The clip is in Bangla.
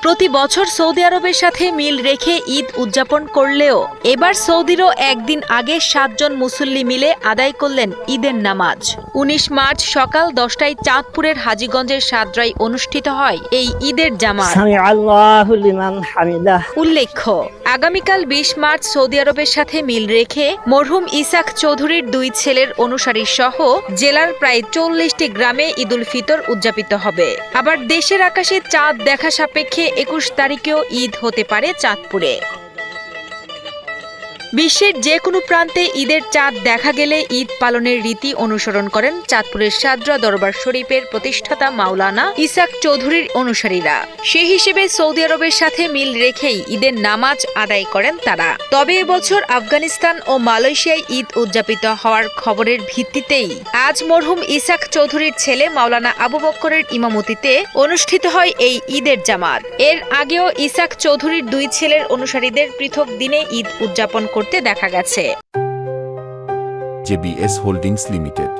প্রতি বছর সৌদি আরবের সাথে মিল রেখে ঈদ উদযাপন করলেও এবার সৌদিরও একদিন আগে ৭ জন মুসল্লি মিলে আদায় করলেন ঈদের নামাজ। ১৯ মার্চ সকাল ১০টায় চাঁদপুরের হাজীগঞ্জের সাদরায় অনুষ্ঠিত হয় এই ঈদের জামাত। উল্লেখ্য, আগামীকাল ২০ মার্চ সৌদি আরবের সাথে মিল রেখে মরহুম ইসাক চৌধুরীর ২ ছেলের অনুসারী সহ জেলার প্রায় ৪০টি গ্রামে ঈদুল ফিতর উদযাপিত হবে। আবার দেশের আকাশে চাঁদ দেখা সাপেক্ষে ২১ তারিখেও ঈদ হতে পারে চাঁদপুরে। বিশ্বের যে কোনো প্রান্তে ঈদের চাঁদ দেখা গেলে ঈদ পালনের রীতি অনুসরণ করেন চাঁদপুরের সাদরা দরবার শরীফের প্রতিষ্ঠাতা মাওলানা ইসাক চৌধুরীর অনুসারীরা। সে হিসেবে সৌদি আরবের সাথে মিল রেখেই ঈদের নামাজ আদায় করেন তারা। তবে এবছর আফগানিস্তান ও মালয়েশিয়ায় ঈদ উদযাপিত হওয়ার খবরের ভিত্তিতেই আজ মরহুম ইসাক চৌধুরীর ছেলে মাওলানা আবু বক্করের ইমামতিতে অনুষ্ঠিত হয় এই ঈদের জামাত। এর আগেও ইসাক চৌধুরীর ২ ছেলের অনুসারীদের পৃথক দিনে ঈদ উদযাপন করতে দেখা গেছে। JBS holdings limited.